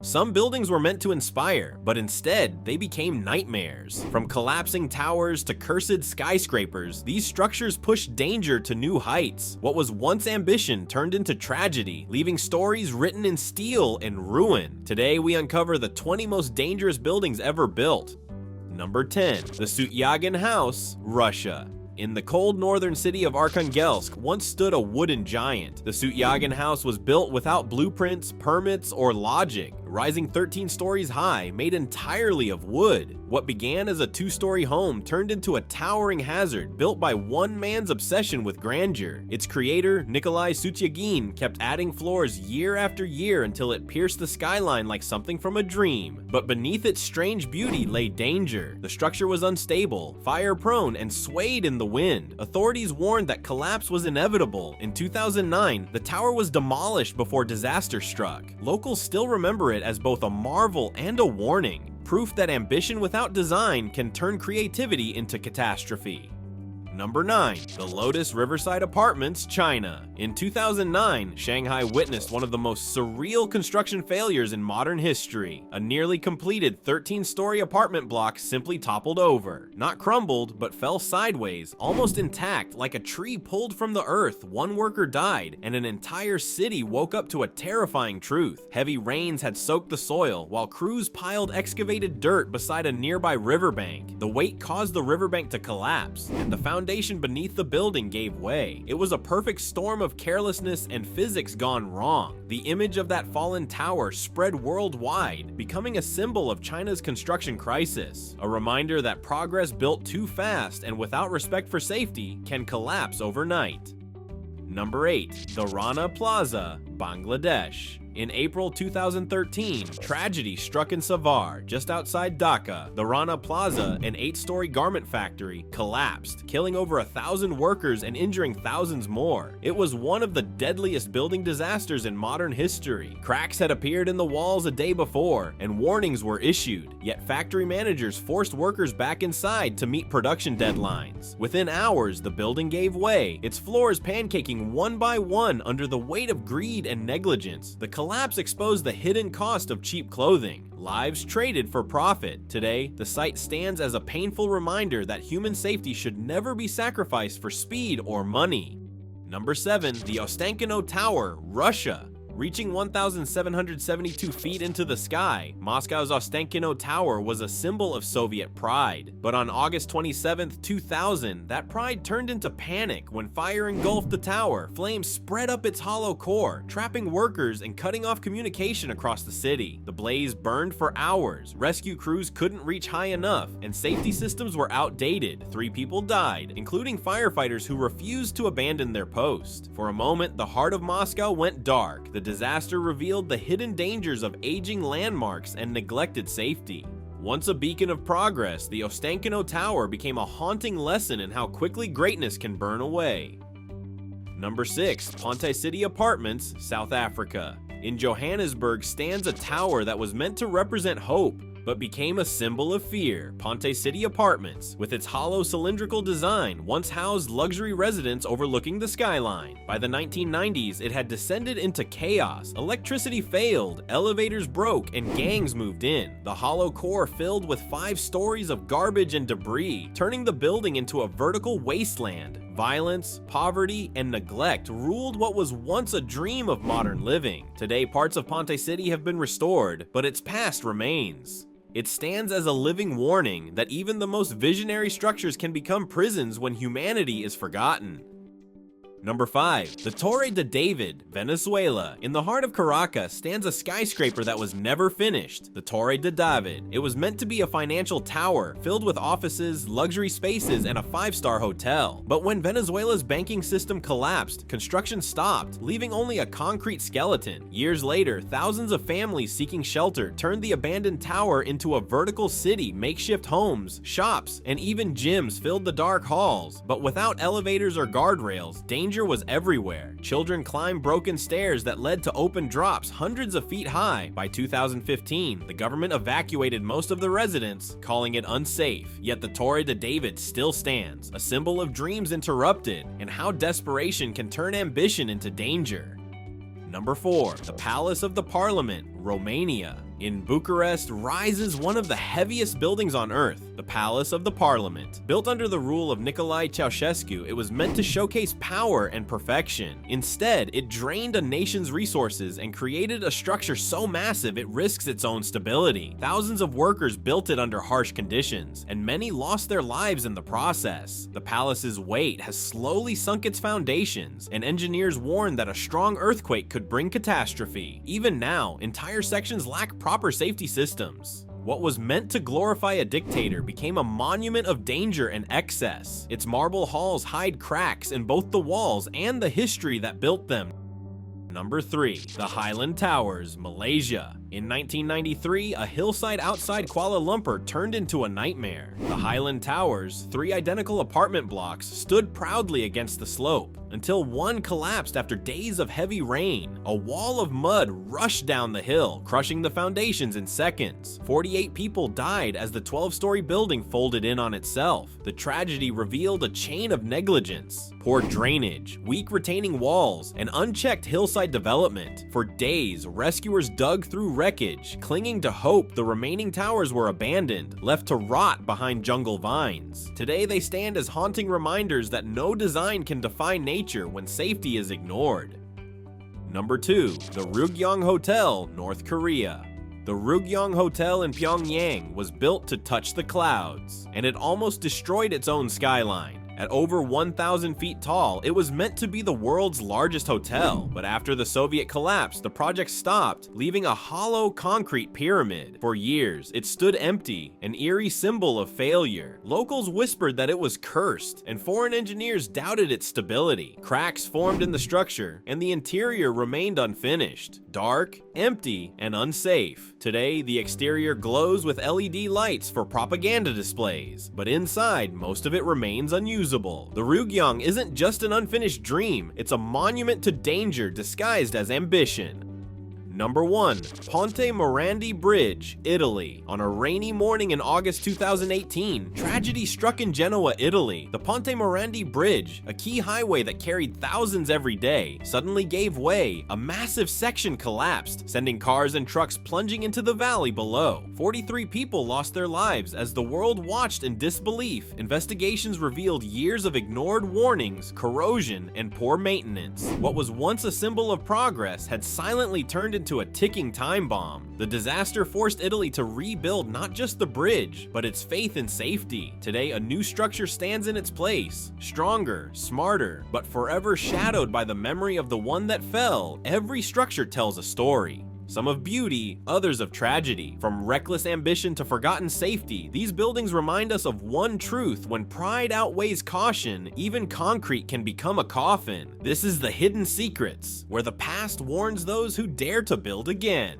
Some buildings were meant to inspire, but instead, they became nightmares. From collapsing towers to cursed skyscrapers, these structures pushed danger to new heights. What was once ambition turned into tragedy, leaving stories written in steel and ruin. Today, we uncover the 20 most dangerous buildings ever built. Number 10. The Sutyagin House, Russia. In the cold northern city of Arkhangelsk once stood a wooden giant. The Sutyagin House was built without blueprints, permits, or logic, rising 13 stories high, made entirely of wood. What began as a 2-story home turned into a towering hazard built by one man's obsession with grandeur. Its creator, Nikolai Sutyagin, kept adding floors year after year until it pierced the skyline like something from a dream. But beneath its strange beauty lay danger. The structure was unstable, fire-prone, and swayed in the wind. Authorities warned that collapse was inevitable. In 2009, the tower was demolished before disaster struck. Locals still remember it as both a marvel and a warning, proof that ambition without design can turn creativity into catastrophe. Number 9. The Lotus Riverside Apartments, China. In 2009, Shanghai witnessed one of the most surreal construction failures in modern history. A nearly completed 13-story apartment block simply toppled over. Not crumbled, but fell sideways, almost intact, like a tree pulled from the earth. One worker died, and an entire city woke up to a terrifying truth. Heavy rains had soaked the soil, while crews piled excavated dirt beside a nearby riverbank. The weight caused the riverbank to collapse, and the foundation beneath the building gave way. It was a perfect storm of carelessness and physics gone wrong. The image of that fallen tower spread worldwide, becoming a symbol of China's construction crisis. A reminder that progress built too fast and without respect for safety can collapse overnight. Number 8. The Rana Plaza, Bangladesh. In April 2013, tragedy struck in Savar, just outside Dhaka. The Rana Plaza, an 8-story garment factory, collapsed, killing over 1,000 workers and injuring thousands more. It was one of the deadliest building disasters in modern history. Cracks had appeared in the walls a day before, and warnings were issued. Yet factory managers forced workers back inside to meet production deadlines. Within hours, the building gave way, its floors pancaking one by one under the weight of greed and negligence. The collapse exposed the hidden cost of cheap clothing, lives traded for profit. Today, the site stands as a painful reminder that human safety should never be sacrificed for speed or money. Number 7. The Ostankino Tower, Russia. Reaching 1,772 feet into the sky, Moscow's Ostankino Tower was a symbol of Soviet pride. But on August 27, 2000, that pride turned into panic when fire engulfed the tower. Flames spread up its hollow core, trapping workers and cutting off communication across the city. The blaze burned for hours, rescue crews couldn't reach high enough, and safety systems were outdated. 3 people died, including firefighters who refused to abandon their post. For a moment, the heart of Moscow went dark. The disaster revealed the hidden dangers of aging landmarks and neglected safety. Once a beacon of progress, the Ostankino Tower became a haunting lesson in how quickly greatness can burn away. Number 6. Ponte City Apartments, South Africa. In Johannesburg stands a tower that was meant to represent hope, but became a symbol of fear. Ponte City Apartments, with its hollow cylindrical design, once housed luxury residents overlooking the skyline. By the 1990s, it had descended into chaos. Electricity failed, elevators broke, and gangs moved in. The hollow core filled with 5 stories of garbage and debris, turning the building into a vertical wasteland. Violence, poverty, and neglect ruled what was once a dream of modern living. Today, parts of Ponte City have been restored, but its past remains. It stands as a living warning that even the most visionary structures can become prisons when humanity is forgotten. Number 5. The Torre de David, Venezuela. In the heart of Caracas stands a skyscraper that was never finished, the Torre de David. It was meant to be a financial tower, filled with offices, luxury spaces, and a 5-star hotel. But when Venezuela's banking system collapsed, construction stopped, leaving only a concrete skeleton. Years later, thousands of families seeking shelter turned the abandoned tower into a vertical city. Makeshift homes, shops, and even gyms filled the dark halls. But without elevators or guardrails, danger was everywhere. Children climbed broken stairs that led to open drops hundreds of feet high. By 2015, the government evacuated most of the residents, calling it unsafe. Yet the Torre de David still stands, a symbol of dreams interrupted and how desperation can turn ambition into danger. Number 4. The Palace of the Parliament, Romania. In Bucharest rises one of the heaviest buildings on Earth, the Palace of the Parliament. Built under the rule of Nicolae Ceausescu, it was meant to showcase power and perfection. Instead, it drained a nation's resources and created a structure so massive it risks its own stability. Thousands of workers built it under harsh conditions, and many lost their lives in the process. The palace's weight has slowly sunk its foundations, and engineers warn that a strong earthquake could bring catastrophe. Even now, entire sections lack proper safety systems. What was meant to glorify a dictator became a monument of danger and excess. Its marble halls hide cracks in both the walls and the history that built them. Number 3. The Highland Towers, Malaysia. In 1993, a hillside outside Kuala Lumpur turned into a nightmare. The Highland Towers, 3 identical apartment blocks, stood proudly against the slope, until one collapsed after days of heavy rain. A wall of mud rushed down the hill, crushing the foundations in seconds. 48 people died as the 12-story building folded in on itself. The tragedy revealed a chain of negligence: poor drainage, weak retaining walls, and unchecked hillside development. For days, rescuers dug through wreckage, clinging to hope the remaining towers were abandoned, left to rot behind jungle vines. Today they stand as haunting reminders that no design can define nature when safety is ignored. Number 2. The Ryugyong Hotel, North Korea. The Ryugyong Hotel in Pyongyang was built to touch the clouds, and it almost destroyed its own skyline. At over 1,000 feet tall, it was meant to be the world's largest hotel, but after the Soviet collapse, the project stopped, leaving a hollow concrete pyramid. For years, it stood empty, an eerie symbol of failure. Locals whispered that it was cursed, and foreign engineers doubted its stability. Cracks formed in the structure, and the interior remained unfinished, dark, empty, and unsafe. Today, the exterior glows with LED lights for propaganda displays, but inside, most of it remains unusable. The Ryugyong isn't just an unfinished dream, it's a monument to danger disguised as ambition. Number 1. Ponte Morandi Bridge, Italy. On a rainy morning in August 2018, tragedy struck in Genoa, Italy. The Ponte Morandi Bridge, a key highway that carried thousands every day, suddenly gave way. A massive section collapsed, sending cars and trucks plunging into the valley below. 43 people lost their lives as the world watched in disbelief. Investigations revealed years of ignored warnings, corrosion, and poor maintenance. What was once a symbol of progress had silently turned into a ticking time bomb. The disaster forced Italy to rebuild not just the bridge, but its faith in safety. Today, a new structure stands in its place, stronger, smarter, but forever shadowed by the memory of the one that fell. Every structure tells a story. Some of beauty, others of tragedy. From reckless ambition to forgotten safety, these buildings remind us of one truth: when pride outweighs caution, even concrete can become a coffin. This is the Hidden Secrets, where the past warns those who dare to build again.